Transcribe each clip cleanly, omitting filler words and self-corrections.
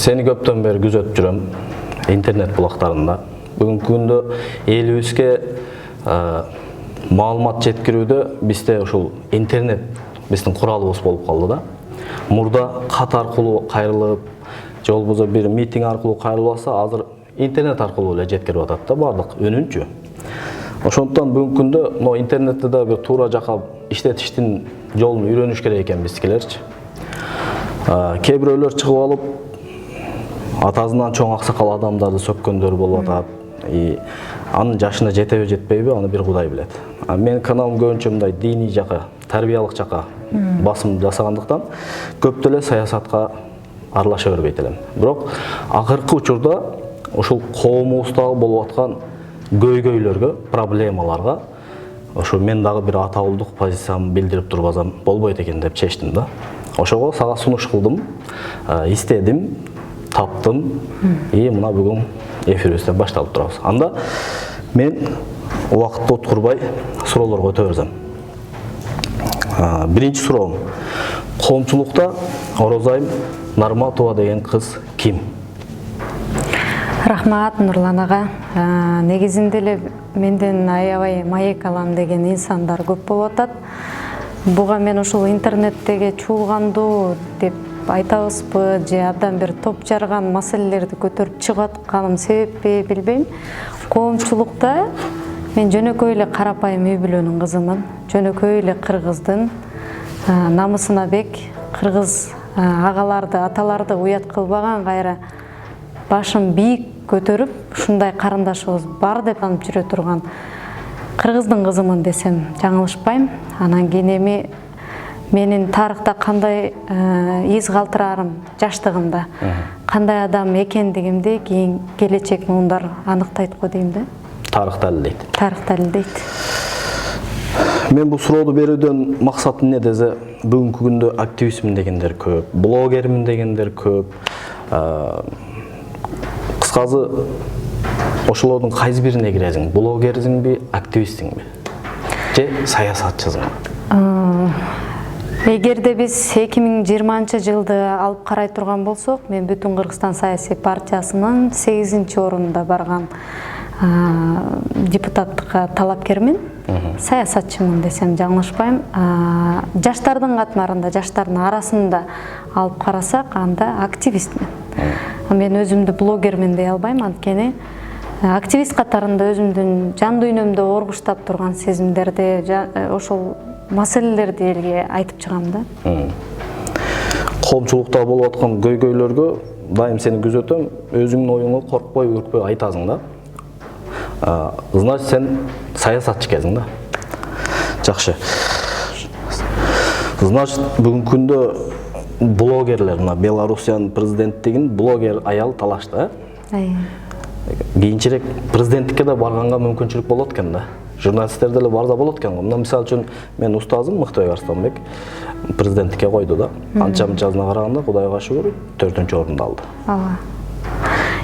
Seni көптөн бери күзөтүп жүрөм интернет булактарында. Бүгүнкү күндө элибизге маалымат жеткирүүдө бизде ушул интернет биздин куралыбыз болуп калды да. Мурда кат аркылуу кайрылып, же болбосо бир митинг аркылуу кайрылып алса, азыр интернет аркылуу эле жеткирип атат да бардык үнүнчү. Ошондуктан бүгүнкү күндө но интернетте да бир туура жака иштетиштин жолун үйрөнүш керек экен бизкилерчи. Кээ бирөөлөр чыгып алып атасынан чоң аксакал адамдарды сөккөндөр болуп атат. Анын жашына жетеби жетпейби, аны бир Кудай билет. Менин каналым көбүнчө мындай диний жака, тарбиялык жака басым жасагандыктан көп деле саясатка аралаша бербейт элем. Бирок акыркы учурда ушул коомубуздагы болуп аткан көйгөйлөргө, проблемаларга ошо мен дагы бир аталуулдук позициямды билдирип турбасам болбойт экен деп чечтим да. Ошого сага сунуш кылдым, истедим, таптым. Мына бүгүн эфирибизде башталып турабыз. Анда мен убакытты уткурбай суроолорго өтө берсем. Биринчи суроом. Коомчулукта Орозайым Нарматова деген кыз ким? Рахмат, Нурлан ага. Негизинде эле менден аябай маек алам деген инсандар көп болуп атат. Буга мен ушул интернеттеги чуулгандуу деп айтабызбы, же абдан бир топ жарган маселелерди көтөрүп чыгып атканым себеппи билбейм. Коомчулукта мен жөнөкөй эле карапайым үй бүлөнүн кызымын. Жөнөкөй эле кыргыздын намысына бек кыргыз агаларды, аталарды уят кылбаган, кайра башын бийик көтөрүп, ушундай карындашыбыз бар деп танып жүрө турган кыргыздын кызымын десем жаңылышпайм. Анан кийин менин тарыхта кандай из калтырарым, жаштыгымда кандай адам экендигимди кийин келечек муундар аныктайт го дейм да. Тарых далилдейт. Тарых далилдейт. Мен бул суроону берүүдөн максатым эмне десе, бүгүнкү күндө активистмин дегендер көп, блогермин дегендер көп. Кыскасы ошолордун кайсы бирине киресиң? Блогерсиңби, активистиңби? Же саясатчысыңбы? Эгерде биз 2020-жылды алып карай турган болсок, мен Бүтүн Кыргызстан саясий партиясынын 8-орунда барган депутаттыкка талапкермин. Саясатчымын десем жаңылышпайм. Жаштардын катмарында, жаштардын арасында алып карасак, анда активистмин. Мен өзүмдү блогермин дей албайм, анткени активист катарында өзүмдүн жан дүйнөмдө оргуштап турган сезимдерди, ошол маселелерди элге айтып чыгам да. Коомчулукта болуп аткан көйгөйлөргө дайым сени күзөтөм, өзүңдүн оюңду коркпой, үркпөй айтасың да. Значит, сен саясатчы экенсиң да. Жакшы. Значит, бүгүнкү күндө блогерлер, мына Белоруссиянын президенттигин блогер аял талашты, кийинчерээк президенттикке да барганга мүмкүнчүлүк болот экен да. Журналисттер деле барса болот экен. Мына мисалы үчүн мен устазым Мыктыбек Арстанбек президенттикке койду да. Анча-мынчасына караганда Кудайга шүгүр 4-орунду алды.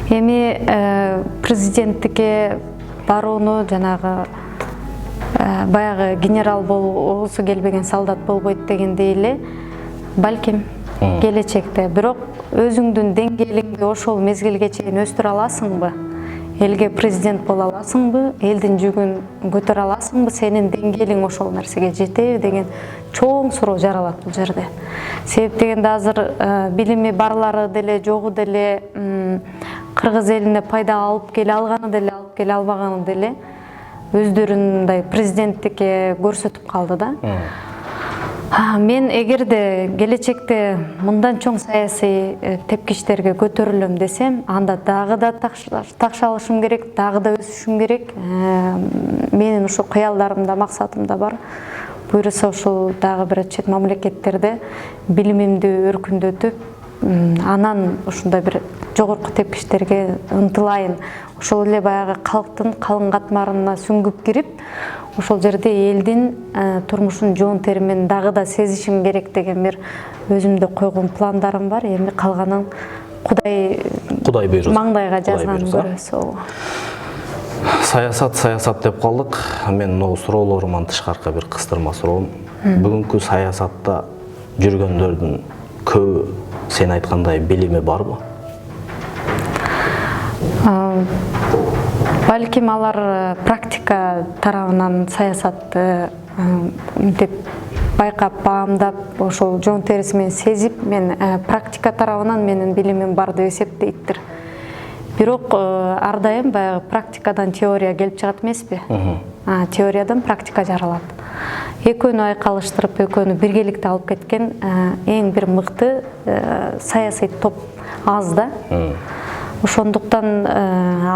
Эми президенттикке барууну жанагы баягы генерал болуусу келбеген солдат болбойт дегендей эле балким келечекте. Бирок өзүңдүн деңгээлиңди ошол мезгилге чейин өстүрө аласыңбы? Элге президент боло аласыңбы? Элдин жүгүн көтөрө аласыңбы? Сенин деңгээлиң ошол нерсеге жетеби деген чоң суроо жаралат бул жерде. Себеп дегенде азыр билими барлары деле, жогу деле, кыргыз элине пайда алып келе алганы деле, алып келе албаганы деле өздөрүн мындай президенттикке көрсөтүп калды да. Мен эгерде келечекте мындан чоң саясий тепкичтерге көтөрүлөм десем, анда дагы да такшалышым керек, дагы да өсүшүм керек. Менин ушул кыялдарымда, максатымда бар. Буйруса ушул дагы бир чет мамлекеттерде билимимди өркүндөтүп, анан ушундай бир жогорку тепкичтерге ынтылайын. Ошол эле баягы калктын калың катмарына сүңгүп кирип, ошол жерде элдин турмушун жоон теримин дагы да сезишим керек деген бир өзүмдө койгон пландарым бар. Эми калганын Кудай буйруса, маңдайга жазганын көрөсү. Саясат деп калдык. Мен могу суроолоруман тышкаркы бир кыстырма суроом. Бүгүнкү саясатта жүргөндөрдүн көбү сен айткандай билими барбы? Балким алар практика тарабынан саясатты мынтип байкап, баамдап, ошол жон терisi менен сезип, мен практика тарабынан менин билимим бар деп эсептейттир. Бирок ар дайым баягы практикадан теория келип чыгат эмеспи? Теориядан практика жаралат. Экөөнү айкалыштырып, экөөнү биргеликте алып кеткен эң бир мыкты саясий топ аз да. Ошондуктан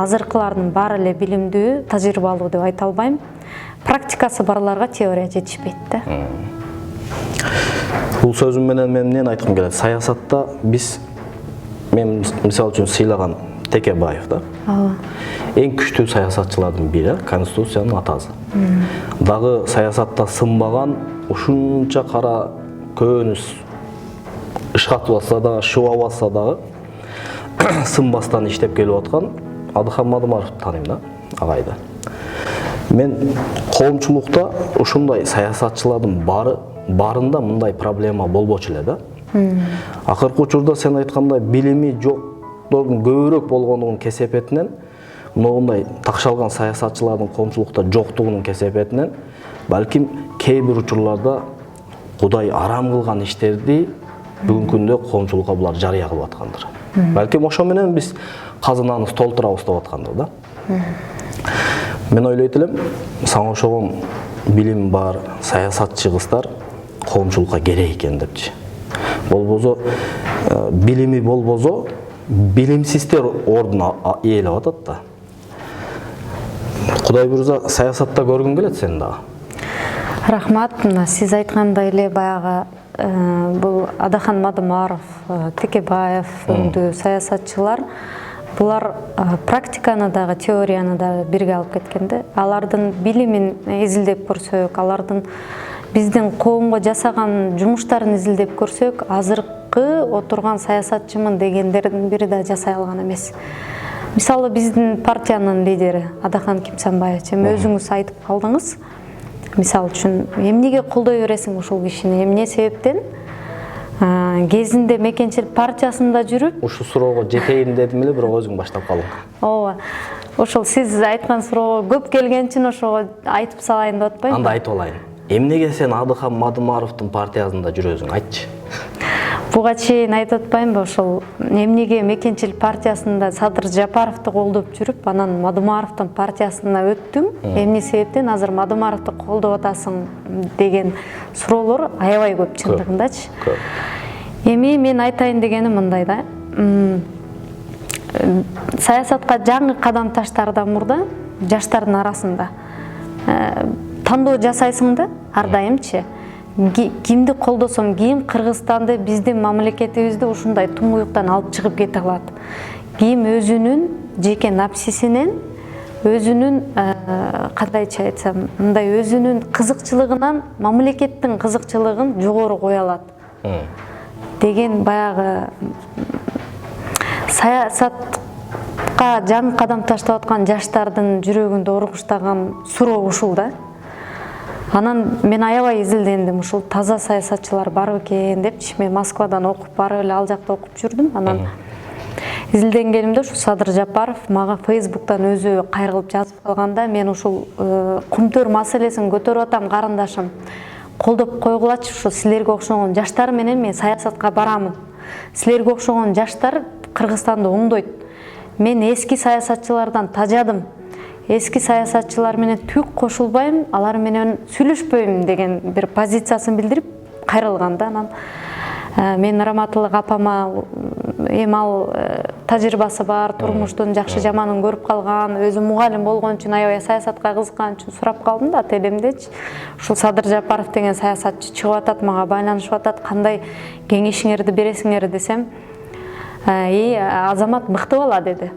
азыркылардын баары эле билимдүү, тажрыйбалуу деп айта албайм. Практикасы барларга теория жетишпейт да. Бул сөзүм менен мен эмнени айткым келет? Саясатта мен мисалы үчүн сыйлаган Текебаев да. Эң күчтүү саясатчылардын бири, Конституциянын атасы. Дагы саясатта сынбаган, ушунча кара көөнүс ышкатылса да, шубабаса дагы сынбастан иштеп келип аткан Адыхан Мадымаровду тааныйм да, агайды. Мен коомчулукта ушундай саясатчылардын барында мындай проблема болбочу эле да. Акыркы учурда сен айткандай билими жоктордун көбүрөөк болгондугунун кесепетинен, мындай такшалган саясатчылардын коомчулукта жоктугунун кесепетинен, балким кээ бир учурларда Кудай арам кылган иштерди бүгүнкү күндө коомчулукка булар жарыя кылып аткандыр. Балким ошо менен биз казынабызды толтурабыз деп аткандыр да. Мен ойлойт элем, сага ошогон билим бар саясатчы кыздар коомчулукка керек экен депчи. Болбосо билими болбосо билимсиздер ордун ээлеп атат да. Кудай буйрса саясатта көргүм келет сени дагы. Рахмат, сиз айткандай эле баягы бул Адахан Мадымаров, Текебаев өндүү саясатчылар булар практиканы дагы, теорияны дагы бирге алып кеткенде, алардын билимин изилдеп көрсөк, алардын биздин коомго жасаган жумуштарын изилдеп көрсөк, азыркы отурган саясатчымын дегендердин бири да жасай алган эмес. Мисалы биздин партиянын лидери Адахан Кимсанбаев, эми өзүңүз айтып калдыңыз. Мисалы үчүн, эмнеге колдой бересиң ушул кишини? Эмне себептен? Кезинде Мекенчилик партиясында жүрүп, ушу суроого жетейин дедим эле, бирок өзүң баштап калдың. Ооба. Ошол сиз айткан суроого көп келген үчүн ошого айтып салайын деп атпаймынбы? Анда айтып алайын. Эмнеге сен Адыхан Мадымаровдун партиясында жүрөсүң? Айтчы. Буга чейин айтып атпаймынбы, ошол эмнеге Мекенчилик партиясында Садыр Жапаровду колдоп жүрүп, анан Мадымаровдун партиясына өттүң? Эмне себептен азыр Мадымаровду колдоп атасың деген суроолор аябай көп чындыгындачы. Эми мен айтайын дегеним мындай да. Саясатка жаңы кадам таштаардан мурда жаштардын арасында тандоо жасайсың да, ар дайымчы. Кимди колдосом, ким Кыргызстанды, биздин мамлекетибизди ушундай туңгуюктан алып чыгып кете алат. Ким өзүнүн жеке напсисинен, өзүнүн кандайча айтсам, мындай өзүнүн кызыкчылыгынан мамлекеттин кызыкчылыгын жогору кое алат. Деген баягы саясатка жаңы кадам таштап аткан жаштардын жүрөгүндө уругуштаган суроо ушул да. Анан мен аябай изилдендим, ушул таза саясатчылар бар экен депчи. Мен Москвадан окуп барып эле ал жакта окуп жүрдүм. Анан изилденгенимде ушу Садыр Жапаров мага Facebook'тан өзү кайрылып жазып калганда, мен ушул кумтөр маселесин көтөрүп атам карындашым. Колдоп койгулачы, ушу силерге окшогон жаштар менен мен саясатка барамын. Силерге окшогон жаштар Кыргызстанды оңдойт. Мен эски саясатчылардан тажадым. Эски саясатчылар менен түк кошулбайм, алар менен сүйлөшпөйм деген бир позициясын билдирип кайрылган да. Анан мен Раматылык апама эми ал тажрыйбасы бар, турмуштун жакшы жаманын көрүп калган, өзү мугалим болгон үчүн аябай саясатка кызыккан үчүн сурап калдым да телемдечи. Ушул Садыр Жапаров деген саясатчы чыгып атат, мага байланышып атат, кандай кеңешиңерди бересиңер десем, азамат мыкты бала деди.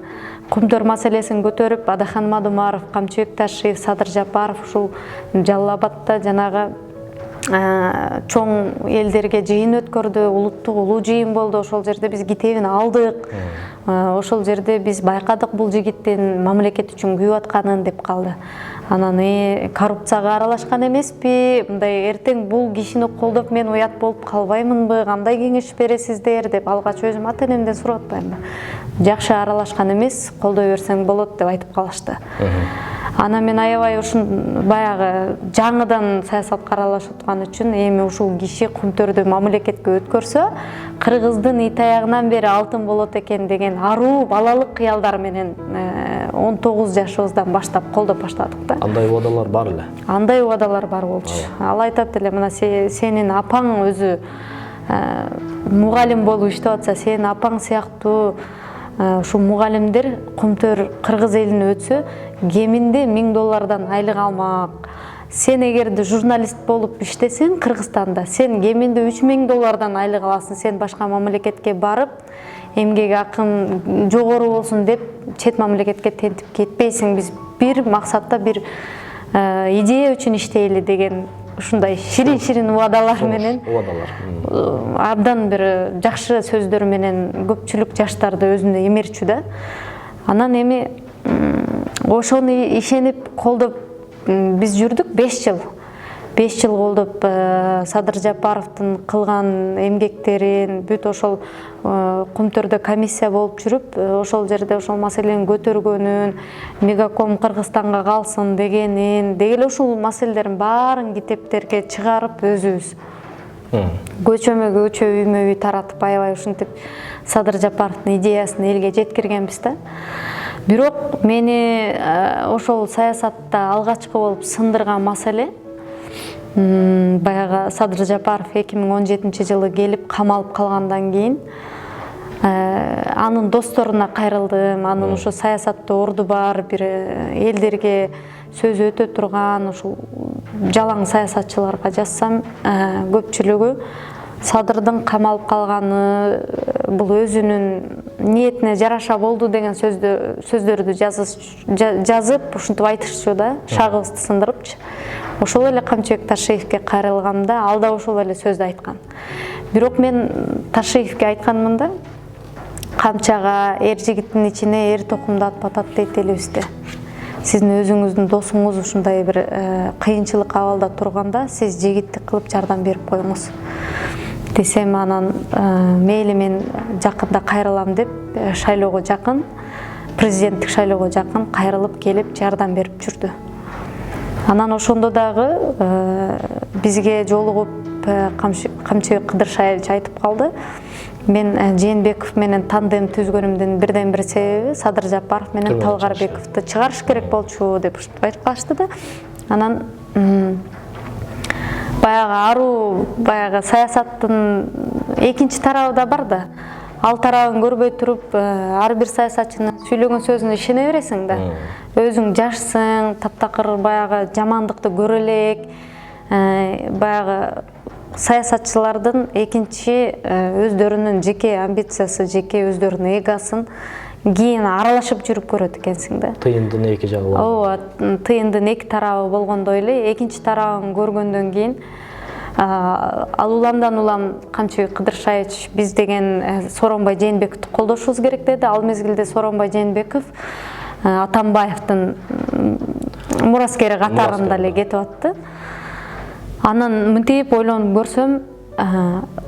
Кумтөр маселесин көтөрүп, Адахан Мадымаров, Камчыбек Ташиев, Садыр Жапаров ушул Жалал Абадта жанагы чоң элдерге жыйын өткөрдү, улуттук улуу жыйын болду. Ошол жерде биз китебин алдык. Ошол жерде биз байкадык бул жигиттин мамлекет үчүн күйүп атканын деп калды. Анан коррупцияга аралашкан эмеспи, мындай эртең бул кишини колдоп мен уят болуп калбаймынбы, кандай кеңеш бересиздер деп алгач өзүм ата энемден сурап атпаймынбы. Жакшы аралашкан эмес, колдой берсең болот деп айтып калышты. Анан мен аябай ушун баягы жаңыдан саясатка аралашып аткан үчүн эми ушул киши Кумтөрдү мамлекетке өткөрсө, кыргыздын ит аягынан бери алтын болот экен деген аруу балалык кыялдар менен 19 жашыбыздан баштап колдоп баштадык да. Андай убадалар бар эле. Андай убадалар бар болчу. Ал айтат эле, мына сенин апаң өзү мугалим болуп иштеп атса, сенин апаң сыяктуу ушу мугалимдер Кумтөр кыргыз элине өтсө, кеминде $1000 айлык алмак. Сен эгерде журналист болуп иштесең Кыргызстанда, сен кеминде $3000 айлык аласың. Сен башка мамлекетке барып, эмгек акың жогору болсун деп чет мамлекетке тентип кетпейсиң. Биз бир максатта, бир идея үчүн иштейли деген ушундай ширин убадалар менен, абдан бир жакшы сөздөр менен көпчүлүк жаштарды өзүнө эмерчү да. Анан эми ошону ишенип колдоп биз жүрдүк 5 жыл. 5 жыл колдоп Садыр Жапаровдун кылган эмгектерин, бүт ошол Кумтөрдө комиссия болуп жүрүп, ошол жерде ошол маселени көтөргөнүн, Мегаком Кыргызстанга калсын дегенин, дегеле ушул маселелердин баарын китептерге чыгарып өзүбүз көчөмө көчө, үймө үй таратып, аябай ушинтип Садыр Жапаровдун идеясын элге жеткиргенбиз да. Бирок мени ошол саясатта алгачкы болуп сындырган маселе, баягы Садыр Жапаров 2017 жылы келип камалып калгандан кийин анын досторуна кайрылдым. Анын ушу саясатта орду бар бир элдерге сөзү өтө турган ушул жалаң саясатчыларга жазсам, көпчүлүгү Садырдын камалып калганы бул өзүнүн ниетине жараша болду деген сөздөрдү жазып ушинтип айтышчу да, шагыбызды сындырыпчы. Ошол эле Камчыбек Ташиевке кайрылгамда ал да ошол эле сөздү айткан. Бирок мен Ташиевке айтканмын да, камчага эр жигиттин ичине эр токумду атпатат дейт элебиз да. Сиздин өзүңүздүн досуңуз ушундай бир кыйынчылык абалда турганда сиз жигиттик кылып жардам берип коюңуз десем, анан мейли мен жакында кайрылам деп шайлоого жакын, президенттик шайлоого жакын кайрылып келип жардам берип жүрдү. Анан ошондо дагы бизге жолугуп Камчыбек Кыдыршаевич айтып калды. Мен Жээнбеков менен тандем түзгөнүмдүн бирден бир себеби Садыр Жапаров менен Талгарбековду чыгарыш керек болчу деп айтып калышты да. Анан баягы аруу, баягы саясаттын экинчи тарабы да бар да. Ал тарабын көрбөй туруп, ар бир саясатчынын сүйлөгөн сөзүнө ишене бересиң да. Өзүң жашсың, таптакыр баягы жамандыкты көрө элек. Баягы саясатчылардын экинчи өздөрүнүн жеке амбициясы, жеке өздөрүнүн эгосын кийин аралашып жүрүп көрөт экенсиң да. Тыйындын эки жагы бар. Ооба, тыйындын эки тарабы болгондой эле, экинчи тарабын көргөндөн кийин ал уламдан улам Камчыбек Кыдыршаевич биз деген Сооронбай Жээнбековду колдошубуз керек деди. Ал мезгилде Сооронбай Жээнбеков Атамбаевдин мураскери катарында эле кетип атты. Анан мынтип ойлонуп көрсөм,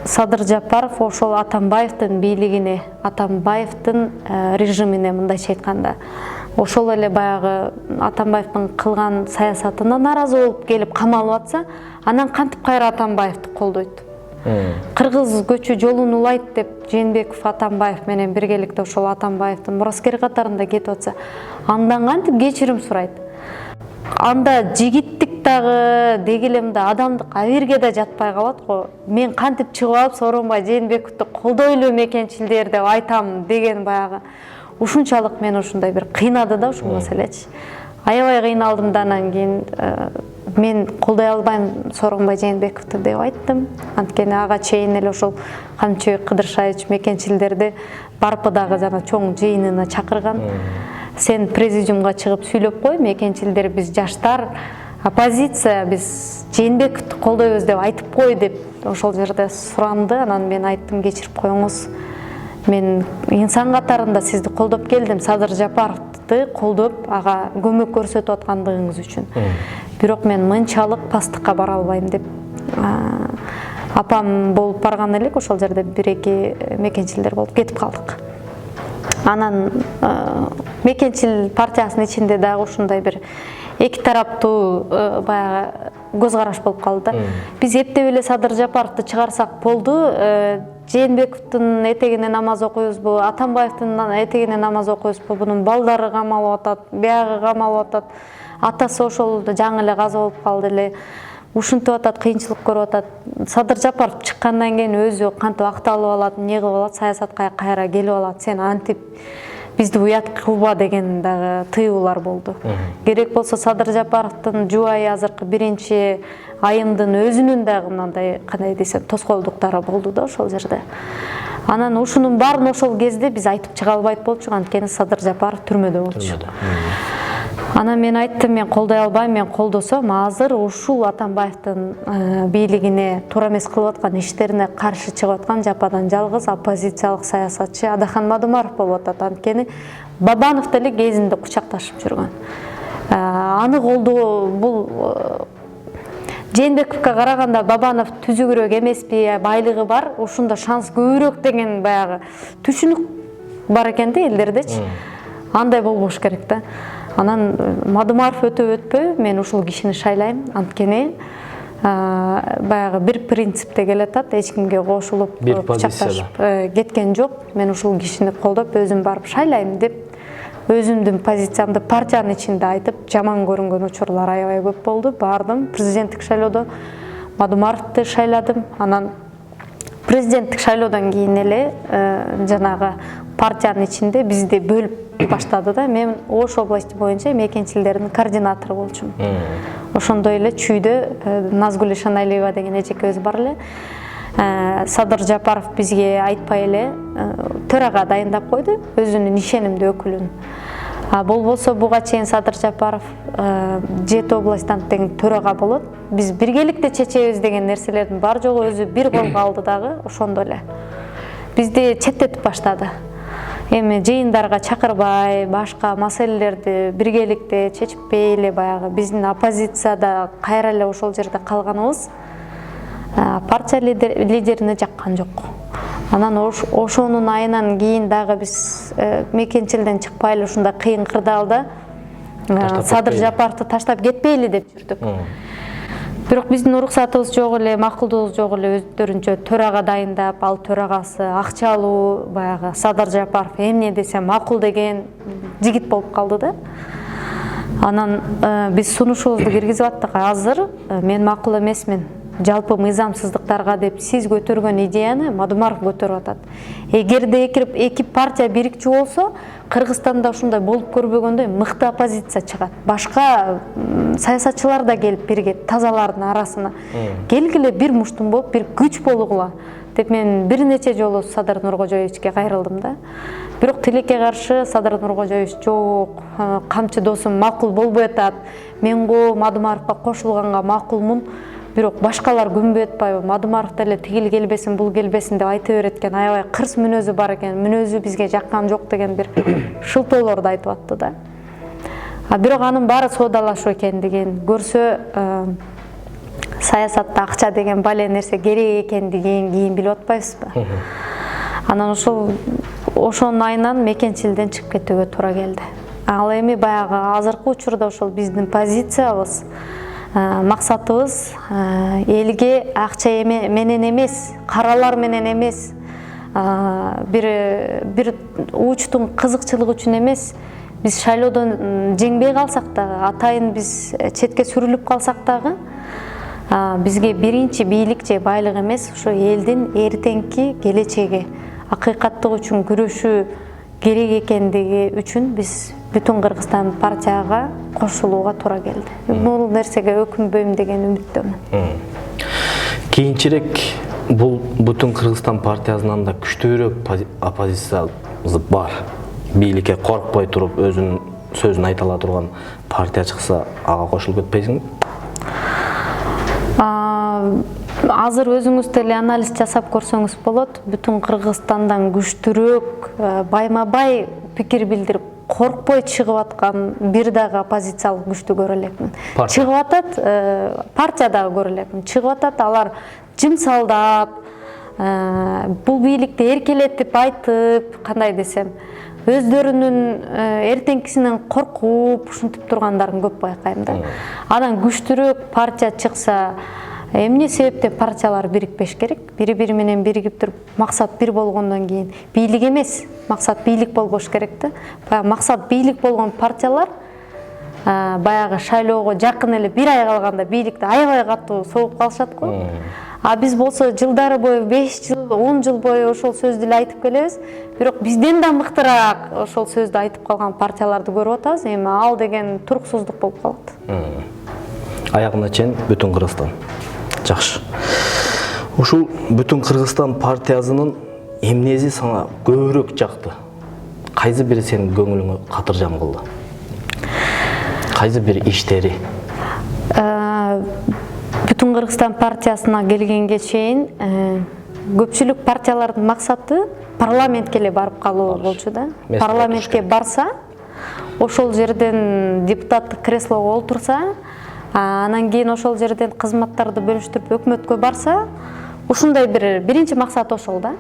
Садыр Жапаров ошол Атамбаевдин бийлигине, Атамбаевдин режимине, мындайча айтканда, ошол эле баягы Атамбаевдин кылган саясатына наразы болуп келип камалып атса, анан кантип кайра Атамбаевди колдойт? Кыргыз көчү жолун улайт деп Жээнбеков Атамбаев менен биргеликте ошол Атамбаевдин мураскери катарында кетип атса, андан кантип кечирим сурайт? Анда жигиттик дагы, дегелемде адамдык аберге да жатпай калат го. Мен кантип чыгып алып Сооронбай Жээнбековду колдойлу мекенчилдер деп айтам деген баягы ушунчалык мен ушундай бир кыйнады да ушул маселечи. Аябай кыйналдым да, анан кийин мен колдой албайм Сооронбай Жээнбековду деп айттым. Анткени ага чейин эле ошол Камчыбек Кыдыршаевич мекенчилдерди Барпыдагы жана чоң жыйынына чакырган. Сен президиумга чыгып сүйлөп кой, мекенчилдер биз жаштар оппозиция биз Жээнбековду колдойбуз деп айтып кой деп ошол жерде суранды. Анан мен айттым, кечирип коюңуз. Мен инсан катарында сизди колдоп келдим, Садыр Жапаровду колдоп, ага көмөк көрсөтүп аткандыгыңыз үчүн. Бирок мен мынчалык пастыкка бара албайм деп апам болуп барган элек, ошол жерде бир-эки мекенчилдер болуп кетип калдык. Анан мекенчил партиясынын ичинде дагы ушундай бир эки тараптуу баягы көз караш болуп калды да. Биз эптеп эле Садыр Жапаровду чыгарсак болду, Жээнбековдун этегине намаз окуйбузбу, Атамбаевдин этегине намаз окуйбузбу, бунун балдары камалып атат, биягы камалып атат, атасы ошол жаңы эле каза болуп калды эле, ушинтип атат, кыйынчылык көрүп атат. Садыр Жапаров чыккандан кийин өзү кантип акталып алат, эмне кылып алат, саясатка кайра келип алат, сен антип бизди уят кылба деген дагы тыюулар болду. Керек болсо Садыр Жапаровдун жубайы азыркы биринчи айымдын өзүнүн дагы мындай кандай десем тоскоолдуктары болду да ошол жерде. Анан ушунун баарын ошол кезде биз айтып чыга албайт болчук, анткени Садыр Жапаров түрмөдө болчу. Анан мен айттым, мен колдой албайм, мен колдосом азыр ушул Атамбаевдин бийлигине туура эмес кылып аткан иштерине каршы чыгып аткан жападан жалгыз оппозициялык саясатчы Адахан Мадумаров болуп атат. Анткени Бабанов деле кезинде кучакташып жүргөн. Аны колдоо бул Жээнбековго караганда Бабанов түзүгүрөөк эмеспи, байлыгы бар, ушунда шанс көбүрөөк деген баягы түшүнүк бар экен да элдердечи. Андай болбош керек да. Анан Мадумаров өтпөй, мен ушул кишини шайлайм, анткени баягы бир принципте келатат, эч кимге кошулуп кучакташып кеткен жок. Мен ушул кишини колдоп, өзүм барып шайлайм деп, өзүмдүн позициямды партиянын ичинде айтып, жаман көрүнгөн учурлар аябай көп болду. Бардым, президенттик шайлоодо Мадумаровду шайладым. Анан президенттик шайлоодон кийин эле жанагы партиянын ичинде бизди бөлүп баштады да. Мен Ош области боюнча мекенчилердин координатору болчумун. Ошондой эле Чүйдө Назгүл Ишаналиева деген эжекебиз бар эле. Садыр Жапаров бизге айтпай эле төрага дайындап койду, өзүнүн ишенимдүү өкүлүн. Болбосо буга чейин Садыр Жапаров 7 областтан деген төрага болот. Биз биргеликте чечебиз деген нерселердин бар жолу өзү бир колго алды дагы, ошондо эле бизди четтетип баштады. Эми жыйындарга чакырбай, башка маселелерди биргеликте чечпей эле баягы биздин оппозицияда кайра эле ошол жерде калганыбыз партия лидерине жаккан жок. Анан ошонун айынан кийин дагы биз мекенчилден чыкпай эле ушундай кыйын кырдаалда Садыр Жапаровду таштап кетпейли деп жүрдүк. Бирок биздин уруксатыбыз жок эле, макулдугубуз жок эле, өздөрүнчө төрага дайындап, ал төрагасы акчалуу баягы Садыр Жапаров эмне десе макул деген жигит болуп калды да. Анан биз сунушубузду киргизип аттык. Азыр мен макул эмесмин. Жалпы мыйзамсыздыктарга деп сиз көтөргөн идеяны Мадумаров көтөрүп атат. Эгерде эки партия бирикчү болсо, Кыргызстанда ушундай болуп көрбөгөндөй мыкты оппозиция чыгат. Башка саясатчылар да келип биригет, тазалардын арасына. Келгиле бир муштум болуп, бир күч болгула деп мен бир нече жолу Садыр Нуркожоевичке кайрылдым да. Бирок тилекке каршы Садыр Нуркожоевич жок, камчы досум макул болбой атат. Мен Мадумаровго кошулганга макулмун. Бирок башкалар күнбөй атпайбы, Мадумаров деле тигил келбесин, бул келбесин деп айта берет экен, аябай кырс мүнөзү бар экен, мүнөзү бизге жаккан жок деген бир шылтоолорду айтып атты да. Бирок анын баары соодалашуу экендигин көрсө, саясатта акча деген бале нерсе керек экендигин кийин билип атпайбызбы? Анан ошонун айынан мекенчилден чыгып кетүүгө туура келди. Ал эми баягы азыркы учурда ошол биздин позициябыз, максатыбыз элге акча менен эмес, каралар менен эмес, бир учтун кызыкчылыгы үчүн эмес, биз шайлоодон жеңбей калсак дагы, атайын биз четке сүрүлүп калсак дагы, бизге биринчи бийлик же байлык эмес, ошо элдин эртеңки келечеги, акыйкаттык үчүн күрөшүү керек экендиги үчүн биз бүтүн Кыргызстан партияга кошулууга туура келди. Бул нерсеге өкүнбөйм деген үмүттөмүн. Кийинчерээк бул бүтүн Кыргызстан партиясынан да күчтүүрөөк оппозициябыз бар. Бийликке коркпой туруп өзүнүн сөзүн айта ала турган партия чыкса, ага кошулуп кетпейсиңби? Азыр өзүңүз деле анализ жасап көрсөңүз болот. Бүтүн Кыргызстандан күчтүүрөөк байма-бай пикир билдирип, коркпой чыгып аткан бир дагы оппозициялык күчтү көрө элекмин. Чыгып атат, партия дагы көрө элекмин. Чыгып атат, алар жымсалдап, бул бийликти эркелетип айтып, кандай десем, өздөрүнүн эртеңкисинен коркуп, ушинтип тургандарын көп байкайм да. Анан күчтүүрөөк партия чыкса, эмне себептен партиялар бирикпеш керек? Бири-бири менен биригип туруп, максат бир болгондон кийин бийлик эмес, максат бийлик болбош керек да. Баягы максат бийлик болгон партиялар баягы шайлоого жакын эле бир ай калганда бийликти аябай катуу согуп калышат го. А биз болсо жылдары бою 5 жыл, 10 жыл бою ошол сөздү эле айтып келебиз. Бирок бизден да мыктыраак ошол сөздү айтып калган партияларды көрүп атабыз. Эми ал деген туруксуздук болуп калат. Аягына чейин бүтүн Кыргызстан. Жакшы. Ушул бүтүн Кыргызстан партиясынын эмнеси сага көбүрөөк жакты? Кайсы бири сенин көңүлүңө катыржам кылды? Кайсы бир иштери? Бүтүн Кыргызстан партиясына келгенге чейин көпчүлүк партиялардын максаты парламентке эле барып калуу болчу да. Парламентке барса, ошол жерден депутаттык креслого олтурса, анан кийин ошол жерден кызматтарды бөлүштүрүп өкмөткө барса, ушундай биринчи максат ошол да.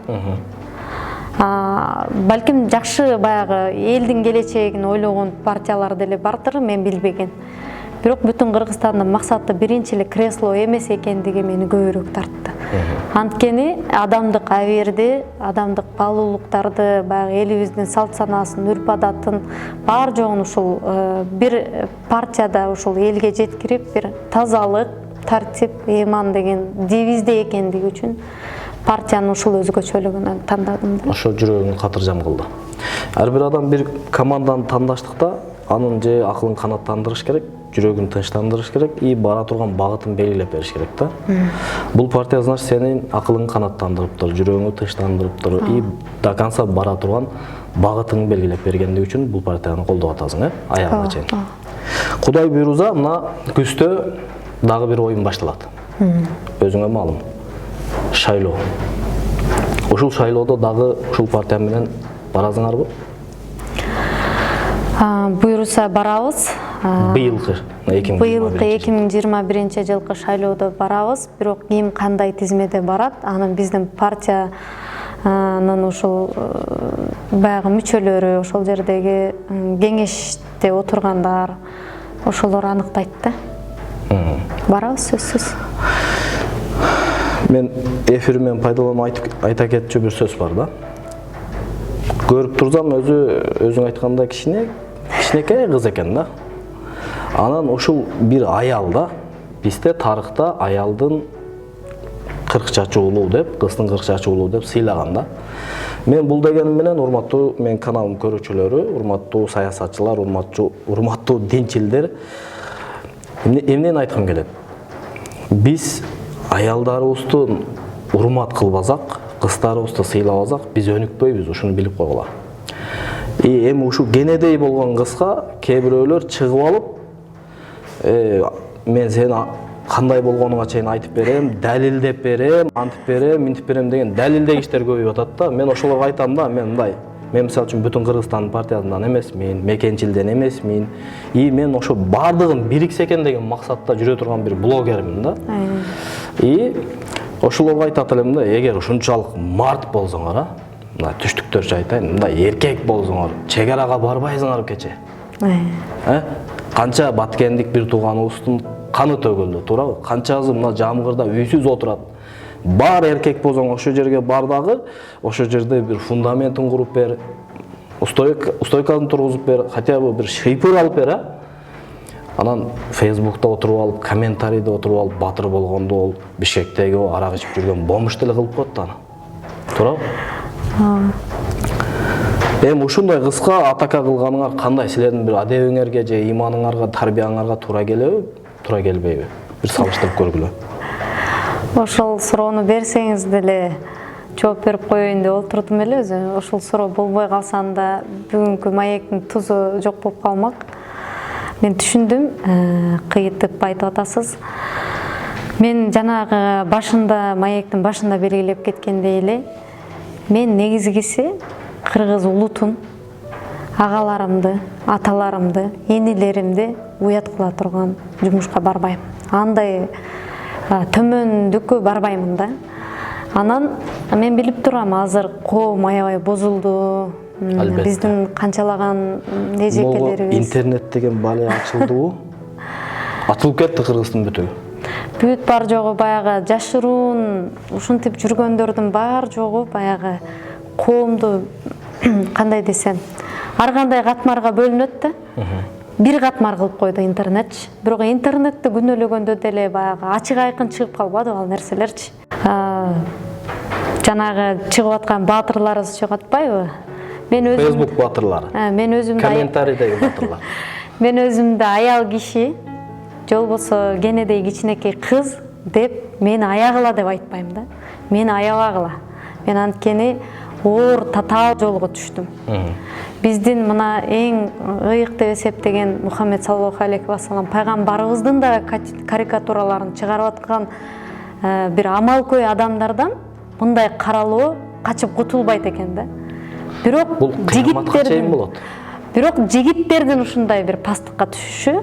Балким жакшы баягы элдин келечегин ойлогон партиялар деле бардыр, мен билбеген. Бирок бүтүн Кыргызстандын максаты биринчи эле кресло эмес экендиги мени көбүрөөк тартты. Анткени адамдык аберди, адамдык баалуулуктарды, баягы элибиздин салт санаасын, үрп адатын бар жогун ушул бир партияда ушул элге жеткирип, бир тазалык, тартип, ыйман деген девизде экендиги үчүн партияны ушул өзгөчөлүгүнөн тандадым да. Ошо жүрөгүңдү катыржам кылды. Ар бир адам бир команданы тандаштыкта анын же акылын канаттандырыш керек, жүрөгүн тынчтандырыш керек и бара турган багытын белгилеп бериш керек да. Бул партия значит сенин акылың канаттандырыптыр, жүрөгүңдү тынчтандырыптыр и до конца бара турган багытын белгилеп бергендиги үчүн бул партияны колдоп атасың, аягына чейин. Кудай буйруза, мына күздө дагы бир оюн башталат. Өзүңө маалым. Шайлоо. Ушул шайлоодо дагы ушул партия менен барасыңарбы? Буйруса барабыз. Быйылкы 2021 жылкы шайлоодо барабыз, бирок ким кандай тизмеде барат, анын биздин партиянын ушул баягы мүчөлөрү, ошол жердеги кеңеште отургандар, ошолор аныктайт да. Барабыз сөзсүз. Мен эфирмен пайдаланып айта кетчү бир сөз бар да. Көрүп турсам өзүң айткандай кичинекей кыз экен да. Анан ушул бир аял да, бизде тарыхта аялдын 40 чачы улуу деп, кыздын 40 чачы улуу деп сыйлаган да. Мен бул дегеним менен урматтуу мен каналым көрүүчүлөрү, урматтуу саясатчылар, урматтуу динчилдер, эмнени айткым келет? Биз аялдарыбызды урмат кылбасак, кыздарыбызды сыйлабасак, биз өнүкпөйбүз, ушуну билип койгула. Эми ушу кенедей болгон кызга кээ бирөөлөр чыгып алып, мен сени кандай болгонуңа чейин айтып берем, далилдеп берем, антип берем, минтип берем деген далилдегичтер көбөйүп атат да. Мен ошолорго айтам да, мен мындай, мен мисалы үчүн бүтүн Кыргызстан партиясынан эмесмин, мекенчилден эмесмин, и мен ошо бардыгын бириксе экен деген максатта жүрө турган бир блогермин да. И ошолорго айтат элем да, эгер ушунчалык март болсоңор, мына түштүктөрчө айтайын, мындай эркек болсоңор, чек арага барбайсыңар кече. Канча баткендик бир тууганыбыздын каны төгүлдү, туурабы? Канчасы мына жамгырда үйсүз отурат. Бар эркек болсоң ошо жерге бар дагы, ошо жерде бир фундаментин куруп бер, устойкасын тургузуп бер, хотя бы бир шыйпыр алып бер, Анан Facebook'та отуруп алып, комментарийде отуруп алып, батыр болгондо ол Бишкектеги арак ичип жүргөн бомж деле кылып коет да аны. Туурабы? Эми ушундай кызга атака кылганыңар кандай? Силердин бир адебиңерге же иманыңарга, тарбияңарга туура келеби, туура келбейби? Бир салыштырып көргүлө. Ошол суроону берсеңиз деле жооп берип коеюн деп отурдум эле өзү. Ошол суроо болбой калсанда бүгүнкү маектин тузу жок болуп калмак. Мен түшүндүм, кыйытып айтып атасыз. Мен жанагы башында, маектин башында белгилеп кеткендей эле, мен негизгиси кыргыз улутун, агаларымды, аталарымды, энелеримди уят кыла турган жумушка барбайм. Андай төмөндүккө барбаймын да. Анан мен билип турам, азыр коом аябай бозулду. Биздин канчалаган эжекелерибиз. Интернет деген бале ачылдыбы? Атылып кетти Кыргыздын бүтүгү. Бүт бар жогу баягы жашыруун ушинтип жүргөндөрдүн бар жогу баягы коомду кандай десем, ар кандай катмарга бөлүнөт да. Бир катмар кылып койду интернетчи. Бирок интернетти күнөөлөгөндө деле баягы ачык айкын чыгып калбады ал нерселерчи. Жанагы чыгып аткан баатырларыбыз чыгып атпайбы? Мен өзүм Facebook баатырлары. Мен өзүмдү Комментарийдеги баатырлар. Мен өзүмдү аял киши, же болбосо кенедей кичинекей кыз деп мени аягыла деп айтпайм да. Мени аябагыла. Мен анткени оор татаал жолго түштүм. Биздин мына эң ыйык деп эсептеген Мухаммед саллаллаху алейхи вассалам пайгамбарыбыздын да карикатураларын чыгарып аткан бир амалкөй адамдардан мындай каралоо качып кутулбайт экен да. Бирок бул кыяматка чейин болот. Бирок жигиттердин ушундай бир пасттыкка түшүшү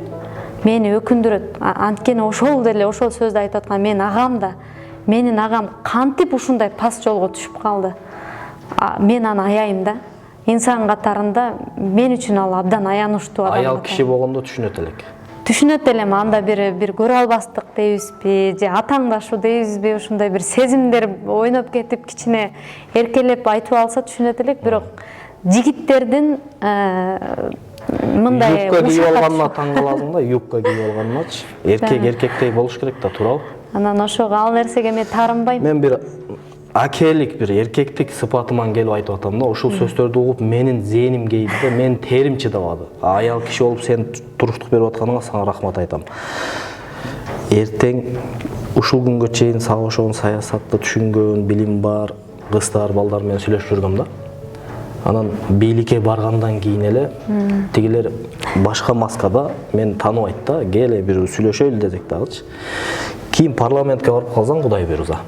мени өкүндүрөт. Анткени ошол деле ошол сөздү айтып аткан менин агам да, менин агам кантип ушундай паст жолго түшүп калды. Мен аны аяйм да. Инсан катарында мен үчүн ал абдан аянычтуу адам. Аял киши болгондо түшүнөт элек. Түшүнөт элем, анда бир көрө албастык дейбизби, же атаңдашуу дейбизби, ушундай бир сезимдер ойноп кетип кичине эркелеп айтып алса түшүнөт элек, бирок жигиттердин мындай юбка кийип алганына таң каласың да, юбка кийип алганыначы. Эркек эркектей болуш керек да, туурабы? Анан ошого ал нерсеге мен таарынбайм. Мен бир акелик, бир эркектик сыпатыман келип айтып атам да, ушул сөздөрдү угуп менин зээним кейди да, менин терим чыдабады. Аял киши болуп сен туруштук берип атканыңа сага рахмат айтам. Эртең ушул күнгө чейин сага ошон саясатты түшүнгөн, билим бар кыздар, балдар менен сүйлөшүп жүргөм да. Анан бийликке баргандан кийин эле тигилер башка маскада мен тааныбайт да, келе бир сүйлөшөлү десек дагычы. Кийин парламентке барып калсаң Кудай буйрса.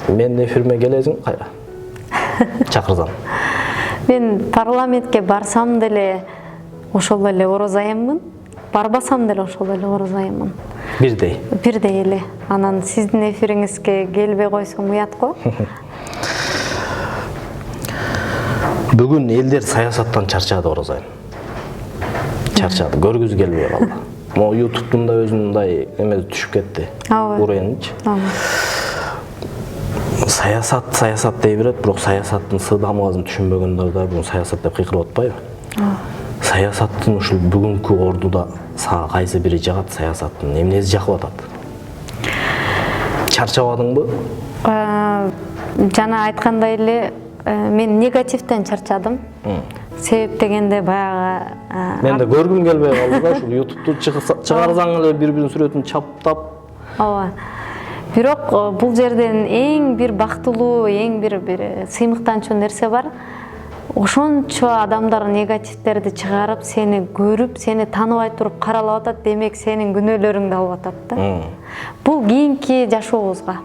Мен эфирме келесиң кайра? Чакырсам. Мен парламентке барсам деле ошол эле орозаеммын, барбасам деле ошол эле орозаеммын. Бирдей. Бирдей эле. Анан сиздин эфириңизге келбей койсом уят го. Бүгүн элдер саясаттан чарчады, орозайм. Чарчады, көргүзү келбей калды. Могу YouTube'дун да өзүндай эмеси түшүп кетти. Уренчи. Саясат дей берет, бирок саясаттын сыдамыгын түшүнбөгөндөр да бул саясат деп кыйкырып атпайбы? Саясаттын ушул бүгүнкү ордуда сага кайсы бири жагат, саясаттын эмнеси жакып атат? Чарчабадыңбы? Жана айткандай эле мен негативден чарчадым. Себеп дегенде баягы мен да көргүм келбей калды да, ушул YouTube'ду чыгарсаң эле бири-биринин сүрөтүн чаптап. Ооба. Бирок бул жерден эң бир бактылуу, эң бир сыймыктанчу нерсе бар. Ошончо адамдар негативдерди чыгарып, сени көрүп, сени тааныбай туруп каралап атат, демек сенин күнөөлөрүңдү алып атат да. Бул кийинки жашообузга.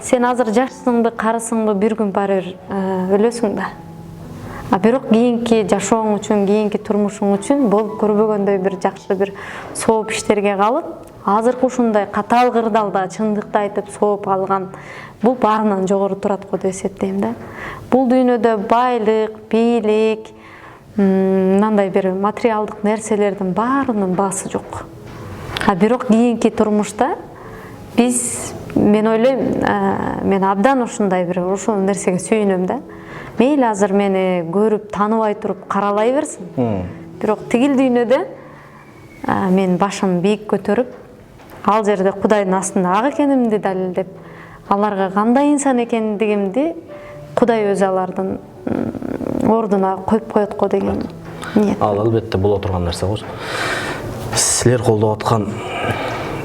Сен азыр жашсыңбы, карысыңбы, бир күн баары өлөсүң да. Бирок кийинки жашооң үчүн, кийинки турмушуң үчүн болуп көрбөгөндөй бир жакшы бир сооп иштерге калып, азыркы ушундай катаал кырдаалда чындыкты айтып сооп алган бул баарынан жогору турат го деп эсептейм да. Бул дүйнөдө байлык, бийлик, мындай бир материалдык нерселердин баарынын баасы жок. Бирок кийинки турмушта мен ойлойм, мен абдан ушундай бир ошол нерсеге сүйүнөм да. Мейли азыр мени көрүп, тааныбай туруп каралай берсин. Бирок тигил дүйнөдө мен башым бийик көтөрүп, ал жерде Кудайдын астында ак экенимди далилдеп, аларга кандай инсан экендигимди Кудай өзү алардын ордуна коюп коет го деген ниет. Ал албетте боло турган нерсе го. Силер колдоп аткан,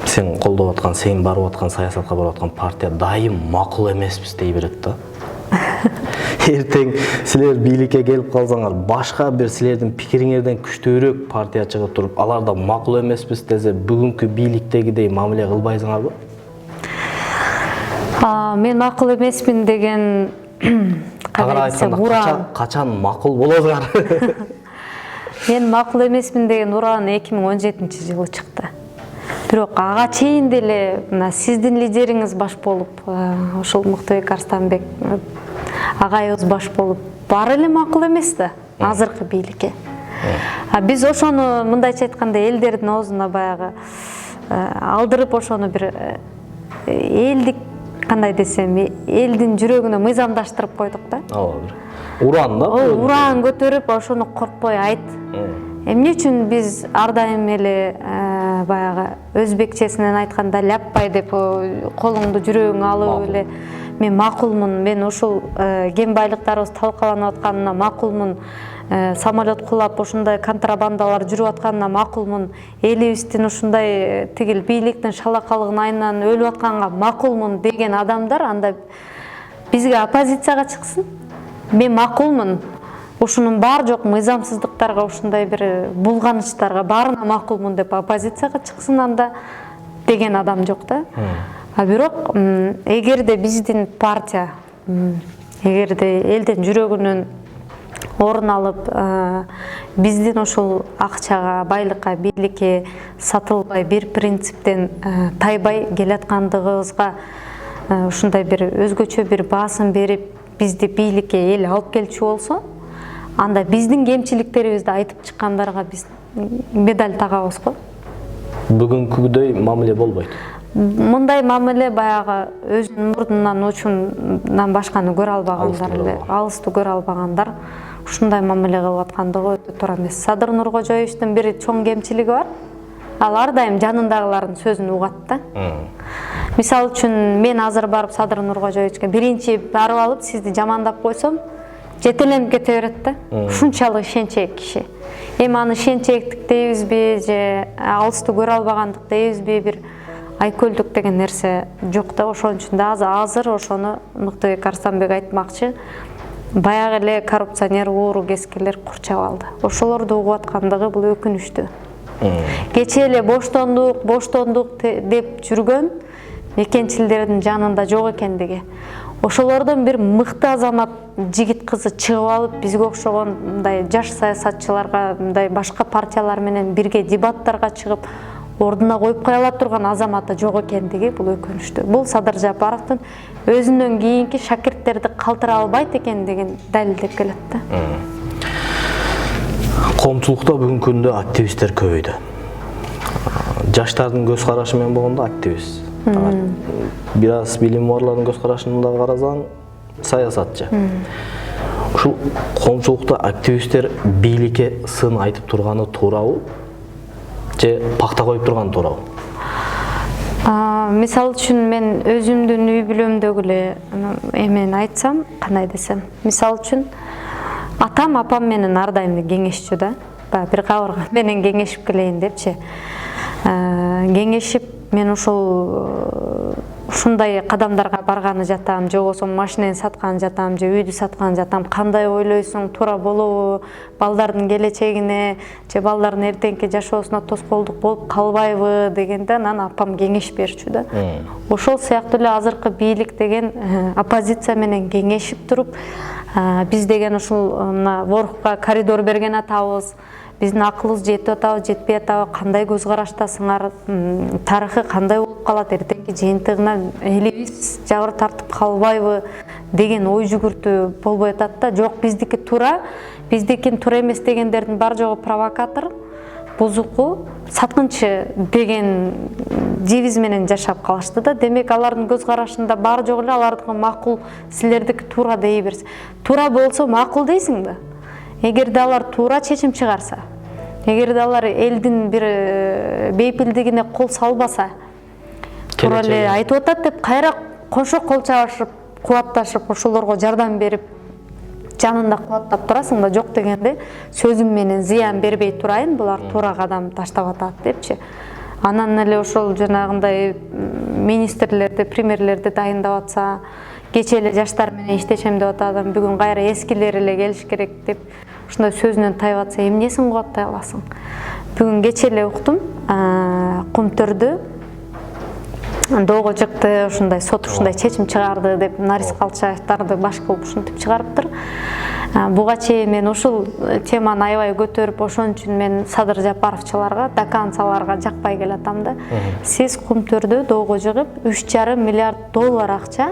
сен колдоп аткан, сен барып аткан саясатка барып аткан партия дайым макул эмеспиз дей берет да. Эртең силер бийликке келип калсаңар, башка бир силердин пикириңерден күчтүүрөөк партия чыгып туруп, алар да макул эмеспиз десе, бүгүнкү бийликтегидей мамиле кылбайсыңарбы? Мен макул эмесмин деген Тагыраак айтканда качан макул болосуңар? Мен макул эмесмин деген уран 2017-жылы чыкты. Бирок ага чейин деле мына сиздин лидериңиз баш болуп, ошол Мыктыбек Арстанбек агайыбыз баш болуп, баары эле макул эмес да азыркы бийликке. Биз ошону мындайча айтканда элдердин оозуна баягы алдырып ошону бир элдик кандай десем, элдин жүрөгүнө мыйзамдаштырып койдук да. Бир уран да. Уран көтөрүп, ошону коркпой айт. Эмне үчүн биз ар дайым эле баягы өзбекчесинен айтканда ляппай деп колуңду жүрөгүңө алып эле мен макулмун, мен ушул кен байлыктарыбыз талкаланып атканына макулмун, самолет кулап ушундай контрабандалар жүрүп атканына макулмун, элибиздин ушундай тигил бийликтин шалакалыгын айынан өлүп атканга макулмун деген адамдар анда бизге оппозицияга чыксын. Мен макулмун, ушунун бар жок мыйзамсыздыктарга, ушундай бир булганычтарга баарына макулмун деп оппозицияга чыксын анда деген адам жок да. Бирок эгерде биздин партия эгерде элдин жүрөгүнөн орун алып, биздин ушул акчага, байлыкка, бийликке сатылбай, бир принциптен тайбай келаткандыгыбызга ушундай бир өзгөчө бир баасым берип, бизди бийликке эл алып келчү болсо, анда биздин кемчиликтерибизди айтып чыккандарга биз медаль тагабыз го. Бүгүнкүдөй мамиле болбойт. Мындай мамиле баягы өзүнүн мурдунан учундан башканы көрө албагандар эле, алысты көрө албагандар ушундай мамиле кылып аткандыгы өтө туура эмес. Садыр Нуркожоевичтин бир чоң кемчилиги бар. Ал ар дайым жанындагылардын сөзүн угат да. Мисалы үчүн мен азыр барып Садыр Нуркожоевичке биринчи барып алып сизди жамандап койсом, жетеленип кете берет да. Ушунчалык ишенчээк киши. Эми аны ишенчээктик дейбизби же алысты көрө албагандык дейбизби, бир айкөлдүк деген нерсе жок да. Ошон үчүн да азыр ошону Мыктыбек Арстанбек айтмакчы, баягы эле коррупционер, ууру кескилер курчап алды. Ошолорду угуп аткандыгы бул өкүнүчтүү. Кечээ эле боштондук деп жүргөн мекенчилердин жанында жок экендиги. Ошолордон бир мыкты азамат жигит кызы чыгып алып, бизге окшогон мындай жаш саясатчыларга, мындай башка партиялар менен бирге дебаттарга чыгып, ордуна коюп кое ала турган азаматы жок экендиги бул өкүнүчтүү. Бул Садыр Жапаровдун өзүнөн кийинки шакирттерди калтыра албайт экендигин далилдеп келет да. Коомчулукта бүгүнкү күндө активисттер көбөйдү. Жаштардын көз карашы менен болгондо активист. Бир аз билими барлардын көз карашын да карасаң, саясатчы. Ушул коомчулукта активисттер бийликке сын айтып турганы туурабы? Же пакта коюп турганы туурабы? Мисалы үчүн мен өзүмдүн үй бүлөмдөгү эле эмени айтсам, кандай десем, мисалы үчүн атам апам менен ар дайым кеңешчү да. Бир кабырга менен кеңешип келейин депчи. Кеңешип мен ушундай кадамдарга барганы жатам, же болбосо машинени сатканы жатам, же үйдү сатканы жатам, кандай ойлойсуң, туура болобу, балдардын келечегине, же балдардын эртеңки жашоосуна тоскоолдук болуп калбайбы дегенде анан апам кеңеш берчү да. Ошол сыяктуу эле азыркы бийлик деген оппозиция менен кеңешип туруп, биз деген ушул мына Ворхка коридор берген атабыз, биздин акылыбыз жетип атабы, жетпей атабы, кандай көз караштасыңар, тарыхы кандай болуп калат, эртеңки жыйынтыгына элибиз жабыр тартып калбайбы деген ой жүгүртүү болбой атат да. Жок, биздики туура, биздикин туура эмес дегендердин бар жогу провокатор, бузуку, саткынчы деген девиз менен жашап калышты да. Демек алардын көз карашында бар жогу эле алардыкы макул, силердики туура дей берсе. Туура болсо макул дейсиң да. Эгерде алар туура чечим чыгарса, эгерде алар элдин бир бейпилдигине кол салбаса, туура эле айтып атат деп кайра кошо кол чабышып, кубатташып, ошолорго жардам берип, жанында кубаттап турасың да. Жок дегенде сөзүм менен зыян бербей турайын, булар туура кадам таштап атат депчи. Анан эле ошол жанагындай министрлерди, премьерлерди дайындап атса, кечээ эле жаштар менен иштешем деп атам, бүгүн кайра эскилер эле келиш керек деп ушундай сөзүнөн тайып атса, эмнесин кубаттай аласың? Бүгүн кечээ эле уктум, Кумтөрдө доого чыкты, ушундай сот ушундай чечим чыгарды деп Нарис Калчаевдарды баш кылып ушинтип чыгарыптыр. Буга чейин мен ушул теманы аябай көтөрүп, ошон үчүн мен Садыр Жапаровчуларга, доканцаларга жакпай келатам да. Сиз Кумтөрдө доого чыгып, 3,5 миллиард доллар акча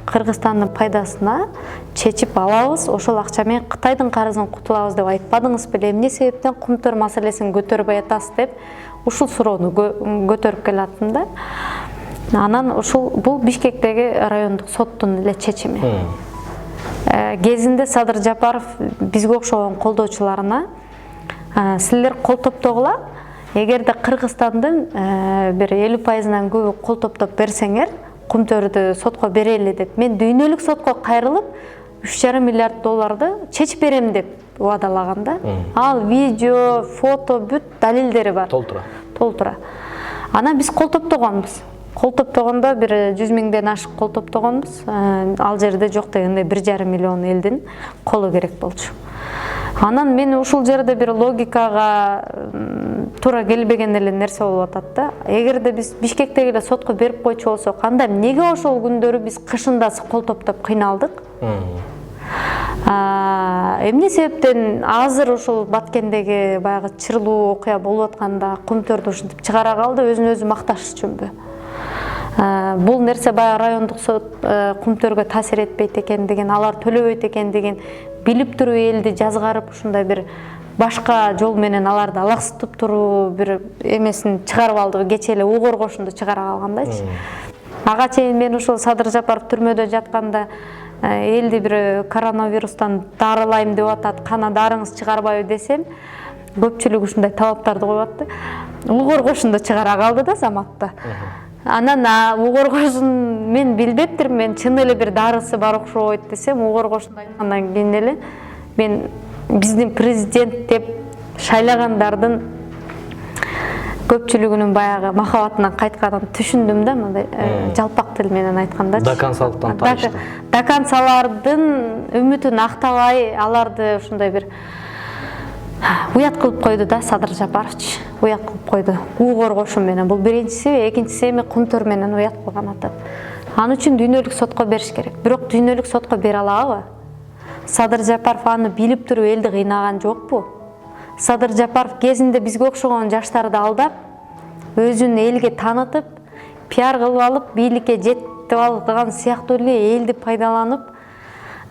Кыргызстандын пайдасына чечип алабыз, ошол акча менен Кытайдын карызын кутулабыз деп айтпадыңыз беле? Эмне себептен Кумтөр маселесин көтөрбөй атасыз деп ушул суроону көтөрүп келатам да. Анан ушул бул Бишкектеги райондук соттун эле чечими. Кезинде Садыр Жапаров бизге окшогон колдоочуларына силер кол топтогула, эгерде Кыргызстандын бир 50%-нан көбү кол топтоп берсеңер, Кумтөрдү сотко берели деп, мен дүйнөлүк сотко кайрылып 3,5 миллиард долларды чечип берем деп убадалаган да. Ал видео, фото, бүт далилдери бар. Толтура. Анан биз кол топтогонбуз. Кол топтогондо бир 100 миңден ашык кол топтогонбуз. Ал жерде жок дегенде 1,5 миллион элдин колу керек болчу. Анан мен ушул жерде бир логикага туура келбеген эле нерсе болуп атат да. Эгерде биз Бишкектеги эле сотко берип койчу болсок, анда эмнеге ошол күндөрү биз кышындасы кол топтоп кыйналдык? Эмне себептен азыр ушул Баткендеги баягы чырлуу окуя болуп атканда Кумтөрдү ушинтип чыгара калды, өзүн өзү макташ үчүнбү? Бул нерсе баягы райондук сот Кумтөргө таасир этпейт экендигин, алар төлөбөйт экендигин билип туруп элди жазгарып, ушундай бир башка жол менен аларды алаксытып туруу бир эмесин чыгарып алды, кечээ эле у коргошунду чыгара калгандайчы. Ага чейин мен ушул Садыр Жапаров түрмөдө жатканда элди бир коронавирустан дарылайм деп атат, кана дарыңыз чыгарбайбы десем, көпчүлүк ушундай талаптарды коюп атты. У коргошунду чыгара калды да заматта. Анан у коргошун мен билбептирмин, мен чын эле бир дарысы бар окшойт десем, у коргошунду айткандан кийин эле мен биздин президент деп шайлагандардын көпчүлүгүнүн баягы махабатынан кайтканын түшүндүм да, мындай жалпак тил менен айтканда. Доканцалыктан таашты. Доканцалардын үмүтүн актабай, аларды ушундай бир уят кылып койду да Садыр Жапарович. Уят кылып койду. У коргошу менен. Бул биринчиси, экинчиси эми Кумтөр менен уят кылган атат. Аны үчүн дүйнөлүк сотко бериш керек. Бирок дүйнөлүк сотко бере алабы? Садыр Жапаров аны билип туруп элди кыйнаган жокпу? Садыр Жапаров кезинде бизге окшогон жаштарды алдап, өзүн элге танытып, пиар кылып алып, бийликке жетип алган сыяктуу эле элди пайдаланып,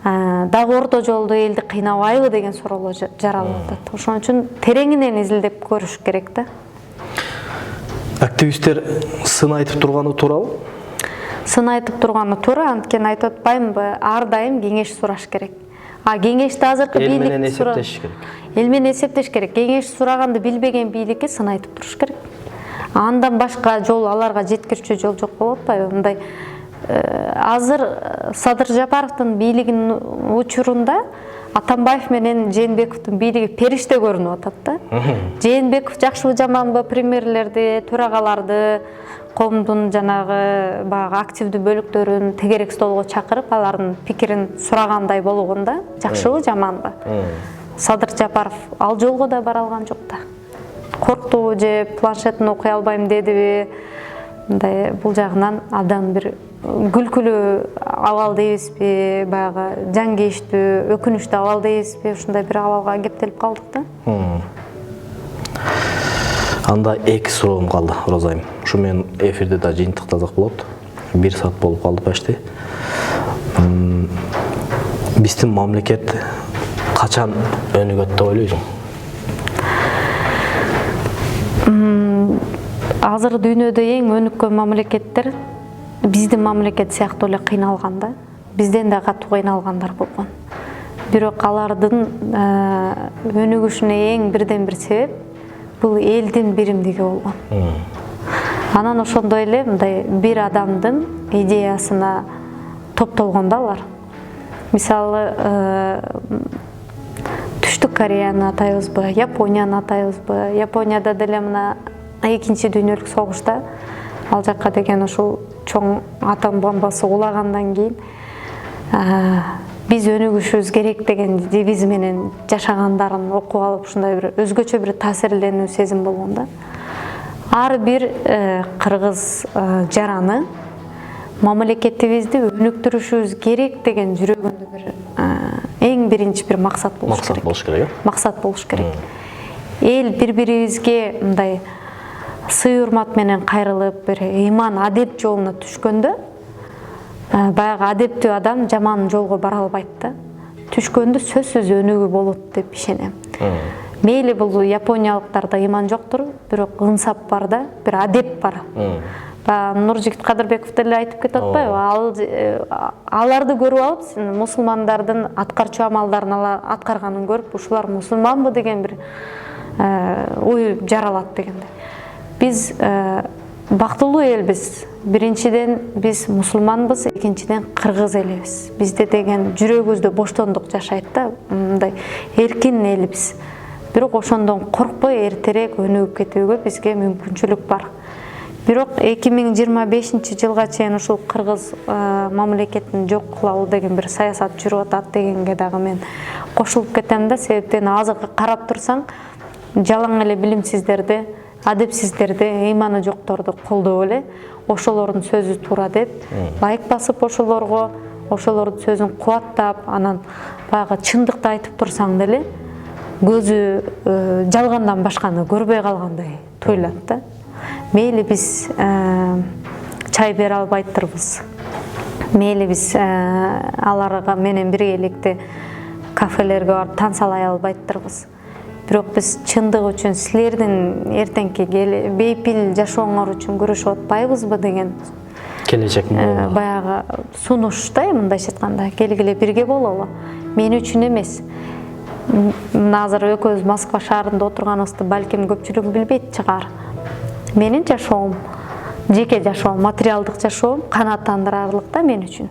дагы орто жолдо элди кыйнабайбы деген суроолор жаралып атат. Ошон үчүн тереңинен изилдеп көрүш керек да. Активисттер сын айтып турганы туурабы? Сын айтып турганы туура, анткени айтып атпаймынбы, ар дайым кеңеш сураш керек. Кеңешти азыркы бийлик эл менен эсептешиш керек. Эл менен эсептеш керек. Кеңеш сураганды билбеген бийликке сын айтып туруш керек. Андан башка жол, аларга жеткирчү жол жок болуп атпайбы? Мындай азыр Садыр Жапаровдун бийлигинин учурунда Атамбаев менен Жээнбековдун бийлиги периште көрүнүп атат да. Жээнбеков жакшыбы жаманбы премьерлерди, төрагаларды, коомдун жанагы баягы активдүү бөлүктөрүн тегерек столго чакырып, алардын пикирин сурагандай болгон да. Жакшыбы жаманбы? Садыр Жапаров ал жолго да бара алган жок да. Корктубу же планшетін окуй албайм дедиби? Мындай бул жагынан абдан бир күлкүлүү абал дейбизби, баягы жаңгештүү, өкүнүчтүү абал дейбизби? Ушундай бир абалга кептелип калдык да. Анда эки суроом калды, Розайым. Ушу мен эфирде да жыйынтыктасак болот. 1 саат болуп калды почти. Биздин мамлекет качан өнүгөт деп ойлойсуң? Азыр дүйнөдө эң өнүккөн мамлекеттер биздин мамлекет сыяктуу эле кыйналган да. Бизден да катуу кыйналгандар болгон. Бирок алардын өнүгүшүнө эң бирден бир себеп бул элдин биримдиги болгон. Анан ошондой эле мындай бир адамдын идеясына топтолгон да алар. Мисалы, Түштүк Кореяны атайбызбы, Японияны атайбызбы? Японияда деле мына экинчи дүйнөлүк согушта ал жакка деген ушул чоң атом бомбасы кулагандан кийин биз өнүгүшүбүз керек деген девиз менен жашагандарын окуп алып, ушундай бир өзгөчө бир таасирленүү сезим болгон да. ар бир кыргыз жараны мамлекетибизди өнүктүрүшүбүз керек деген жүрөгүндө бир эң биринчи бир максат болуш керек. Максат болуш керек. Эл бири-бирибизге мындай сый урмат менен кайрылып, бир ыйман, адеп жолуна түшкөндө, баягы адептүү адам жаман жолго бара албайт да. Түшкөндө сөзсүз өнүгүү болот деп ишенем. Мейли бул япониялыктарда ыйман жоктур, бирок ынсап бар да, бир адеп бар. Нуржигит Кадырбеков деле айтып кетип атпайбы? Аларды көрүп алып, мусулмандардын аткарчу амалдарын аткарганын көрүп, ушулар мусулманбы деген бир ой жаралат дегендей. Биз бактылуу элбиз. Биринчиден биз мусулманбыз, экинчиден кыргыз элибиз. Бизде деген жүрөгүбүздө боштондук жашайт да, мындай эркин элбиз. Бирок ошондон коркпой эртерээк өнүгүп кетүүгө бизге мүмкүнчүлүк бар. Бирок 2025 жылга чейин ушул кыргыз мамлекетин жок кылалы деген бир саясат жүрүп атат дегенге дагы мен кошулуп кетем да, себептен азыркы карап турсаң, жалаң эле билимсиздерди, адепсиздерди, ыйманы жокторду колдоп эле, ошолордун сөзү туура деп, лайк басып ошолорго, ошолордун сөзүн кубаттап, анан баягы чындыкты айтып турсаң деле, көзү жалгандан башканы көрбөй калгандай туйлат да. Мейли биз чай бере албайттырбыз. Мейли биз аларга менен биргеликте кафелерге барып тансалай албайттырбыз. Бирок биз чындык үчүн силердин эртеңки бейпил жашооңор үчүн күрөшүп атпайбызбы деген келечек баягы сунуш да, мындайча айтканда, келгиле бирге бололу. Мен үчүн эмес. Азыр экөөбүз Москва шаарында отурганыбызды балким көпчүлүгү билбейт чыгар. Менин жашоом, жеке жашоом, материалдык жашоом канааттандырарлык да мен үчүн.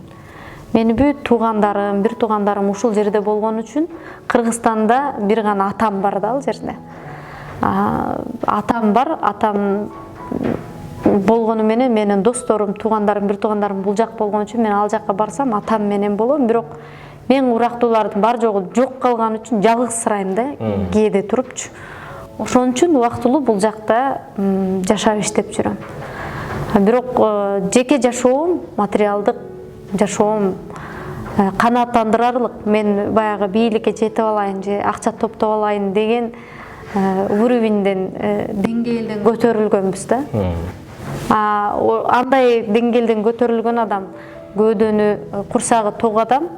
Мени бүт туугандарым, бир туугандарым ушул жерде болгон үчүн Кыргызстанда бир гана атам бар да ал жерде. Атам бар, атам болгону менен менин досторум, туугандарым, бир туугандарым бул жак болгон үчүн мен ал жакка барсам атам менен болом, бирок мен урактуулардын бар жогу жок калган үчүн жалгызсырайм да, кээде турупчу. Ошон үчүн убактылуу бул жакта жашап иштеп жүрөм. Бирок жеке жашоом, материалдык жашоом канааттандырарлык. Мен баягы бийликке жетип алайын же акча топтоп алайын деген уровеньден, деңгээлден көтөрүлгөнбүз да. Андай деңгээлден көтөрүлгөн адам, көөдөнү, курсагы ток адам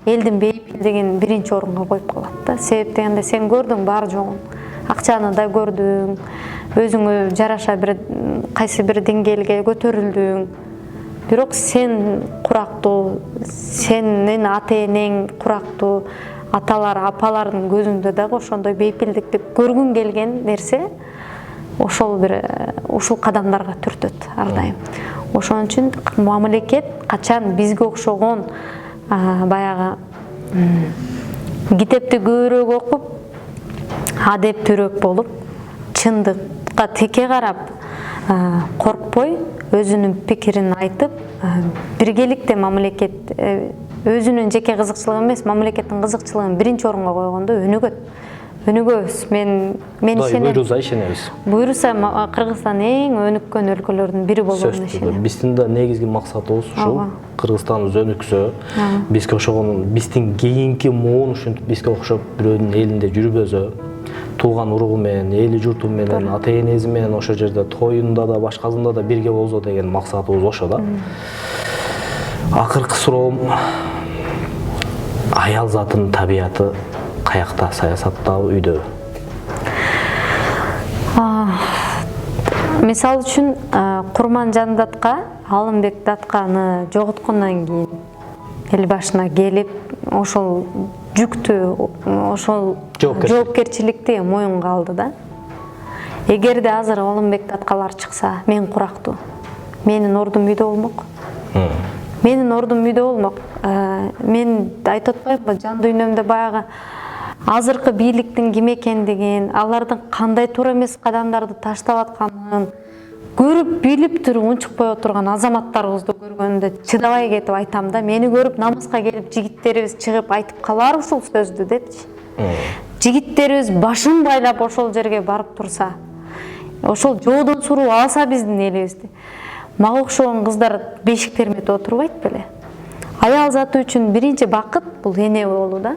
элдин бейпилдигин биринчи орунга коюп калат да. Себеп дегенде сен көрдүң бар жогун. Акчаны да көрдүң, өзүңө жараша бир кайсы бир деңгээлге көтөрүлдүң. Бирок сен курактуу, сенин ата-энең курактуу, аталар, апалардын көзүндө дагы ошондой бейпилдикти көргүң келген нерсе ошол бир ушул кадамдарга түртөт ар дайым. Ошон үчүн мамлекет качан бизге окшогон баягы китепти көбүрөөк окуп, адептүүрөөк болуп, чындыкка теке карап, коркпой, өзүнүн пикирин айтып, биргеликте мамлекет өзүнүн жеке кызыкчылыгы эмес, мамлекеттин кызыкчылыгын биринчи орунга койгондо өнүгөт. Өнүгөбүз. Мен ишенем. Буйруса ишенебиз. Буйруса Кыргызстан эң өнүккөн өлкөлөрдүн бири болоруна ишенем. Биздин да негизги максатыбыз ушул. Кыргызстаныбыз өнүксө, бизге ошогон, биздин кийинки муун ушинтип бизге окшоп бирөөнүн элинде жүрбөсө, тууган уругу менен, эли журту менен, ата-энеси менен ошол жерде тоюнда да, башкасында да бирге болсо деген максатыбыз ошо да. Акыркы суроом, аял затынын табияты каякта, саясаттабы, үйдөбү? Мисалы үчүн, Курманжан датка Алымбек датканы жоготкондон кийин эл башына келип, ошол жүктү, ошол жоопкерчиликти моюнга алды да. Эгерде азыр Алымбек даткалар чыкса, мен курактуу. Менин ордум үйдө болмок. Менин ордум үйдө болмок. Мен айтып атпаймынбы, жан дүйнөмдө баягы азыркы бийликтин ким экендигин, алардын кандай туура эмес кадамдарды таштап атканын көрүп, билип туруп унчукпай отурган азаматтарыбызды көргөндө чыдабай кетип айтам да. Мени көрүп намыска келип жигиттерибиз чыгып айтып калар ушул сөздү депчи. Жигиттерибиз башын байлап ошол жерге барып турса, ошол жоодон суроо алса биздин элибизди. Мага окшогон кыздар бешик термете отурбайт беле. Аял заты үчүн биринчи бакыт бул эне болуу да.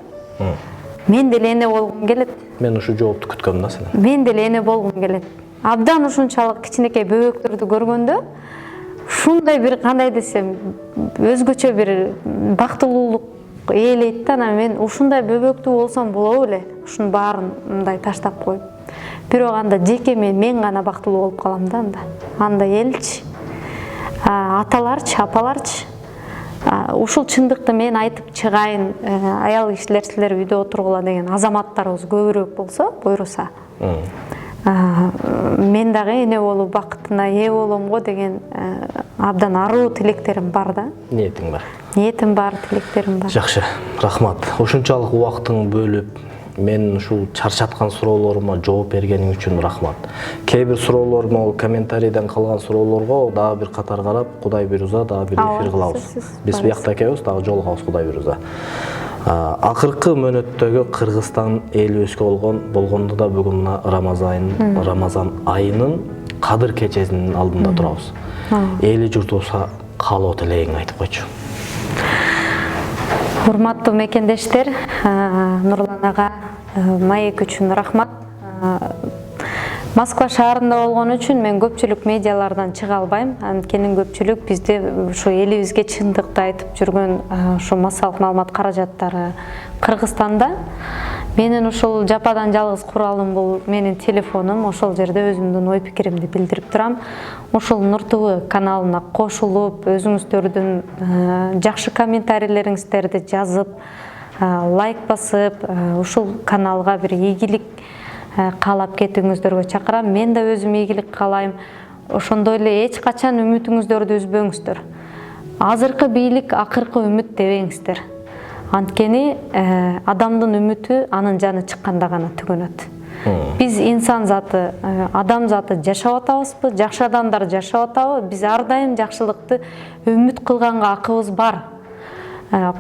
Мен деле эне болгум келет. Мен ушу жоопту күткөм да сенен. Мен деле эне болгум келет. Абдан ушунчалык кичинекей бөбөктөрдү көргөндө ушундай бир кандай десем, өзгөчө бир бактылуулук ээлейт да. Мен ушундай бөбөктүү болсом болобу эле, ушунун баарын мындай таштап коюп. Бирок анда жеке мен гана бактылуу болуп калам да анда. Анда элчи, аталарчы, апаларчы. Ушул чындыкты мен айтып чыгайын, аял кишилер силер үйдө отургула деген азаматтарыбыз көбүрөөк болсо, буйруса. Мен дагы эне болуу бакытына ээ болом го деген абдан аруу тилектерим бар да. Ниетиң бар. Ниетим бар, тилектерим бар. Жакшы, рахмат. Ушунчалык убактыңды бөлүп, мен ушул чарчаткан суроолорума жооп бергениң үчүн рахмат. Кээ бир суроолор, могу комментарийден калган суроолорго дагы бир катар карап, Кудай буйрса дагы бир эфир кылабыз. Биз биякта экенбиз, дагы жолугабыз Кудай буйрса. Акыркы мөөнөттөгү Кыргызстан элибизге болгондо да бүгүн Рамазан айынын кадыр кечесинин алдында турабыз. Эли журтубузга каалоо тилегиңди айтып койчу. Урматтуу мекендештер, Нурлан ага маек үчүн рахмат. Москва шаарында болгон үчүн мен көпчүлүк медиалардан чыга албайм. Анткени көпчүлүк бизде ушу элибизге чындыкты айтып жүргөн ушу массалык маалымат каражаттары Кыргызстанда. Менин ушул жападан жалгыз куралым бул менин телефонум. Ошол жерде өзүмдүн ой пикиримди билдирип турам. Ушул Нур ТВ каналына кошулуп, өзүңүздөрдүн жакшы комментарийлериңиздерди жазып, лайк басып, ушул каналга бир ийгилик каалап кетүүңүздөргө чакырам. Мен да өзүм ийгилик каалайм. Ошондой эле эч качан үмүтүңүздөрдү үзбөңүздөр. Азыркы бийлик акыркы үмүт дебеңиздер. Анткени адамдын үмүтү анын жаны чыкканда гана түгөнөт. Биз инсан заты, адам заты жашап атабызбы? Жакшы адамдар жашап атабы? Биз ар дайым жакшылыкты үмүт кылганга акыбыз бар.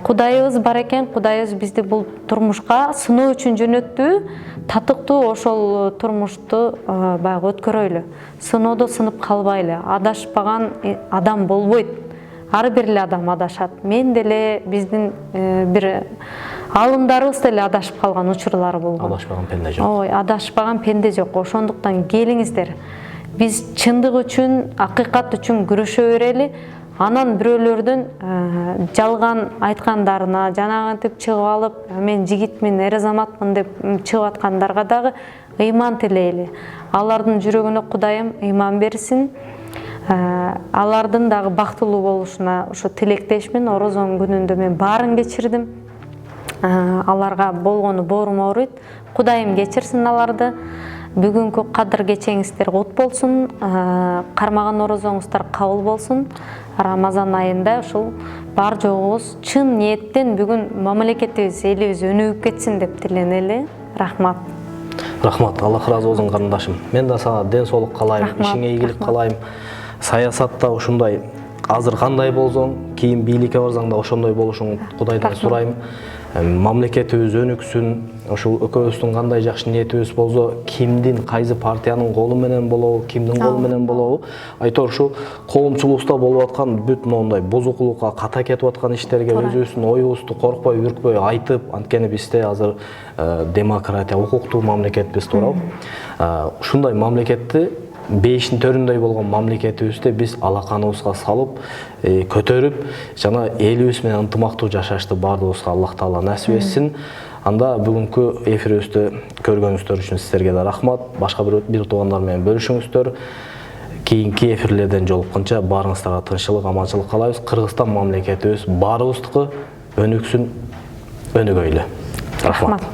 Кудайыбыз бар экен, Кудайыбыз бизди бул турмушка сыноо үчүн жөнөттү. Татыктуу ошол турмушту баягы өткөрөйлү. Сыноодо сынып калбайлы. Адашпаган адам болбойт. Ар бир эле адам адашат. Мен деле биздин бир алымдарыбыз деле адашып калган учурлары болгон. Адашпаган пенде жок. Ой, адашпаган пенде жок. Ошондуктан келиңиздер. Биз чындык үчүн, акыйкат үчүн күрөшө берели. Анан бирөөлөрдүн жалган айткандарына, жанагынтип чыгып алып, мен жигитмин, эр азаматмын деп чыгып аткандарга дагы ыйман тилейли. Алардын жүрөгүнө Кудайым ыйман берсин. Алардын дагы бактылуу болушуна ушу тилектешмин. Орозон күнүндө мен баарын кечирдим. Аларга болгону боорум ооруйт. Кудайым кечирсин аларды. Бүгүнкү кадыр кечеңиздер кут болсун. Кармаган орозоңуздар кабыл болсун. Рамазан айында ушул бар жогубуз чын ниеттен бүгүн мамлекетибиз, элибиз өнүгүп кетсин деп тиленели. Рахмат. Рахмат, Аллах разы болсун карындашым. Мен да сага ден соолук каалайм, ишиңе ийгилик каалайм. Саясатта ушундай азыр кандай болсоң, кийин бийликке барсаң да ошондой болушуңду Кудайдан сурайм. Мамлекетибиз өнүксүн, ошол экөөбүздүн кандай жакшы ниетибиз болсо, кимдин, кайсы партиянын колу менен болобу, кимдин колу менен болобу, айтор ушу коомчулукта болуп аткан бүт моундай бузукулукка, ката кетип аткан иштерге өзүбүздүн оюбузду коркпой, үркпөй айтып, анткени бизде азыр демократия, укуктуу мамлекетибиз турабы. Ушундай мамлекетти бештин төрүндөй болгон мамлекетибизде биз алаканыбызга салып, көтөрүп, жана элибиз менен ынтымактуу жашашты бардыгыбызга Аллах Таала насип этсин. Анда бүгүнкү эфирибизди көргөнүңүздөр үчүн сиздерге да рахмат. Башка бир туугандар менен бөлүшүңүздөр. Кийинки эфирлерден жолукканча баарыңыздарга тынччылык, аманчылык каалайбыз. Кыргызстан мамлекетибиз баарыбыздыкы өнүксүн, өнүгөйлү. Рахмат.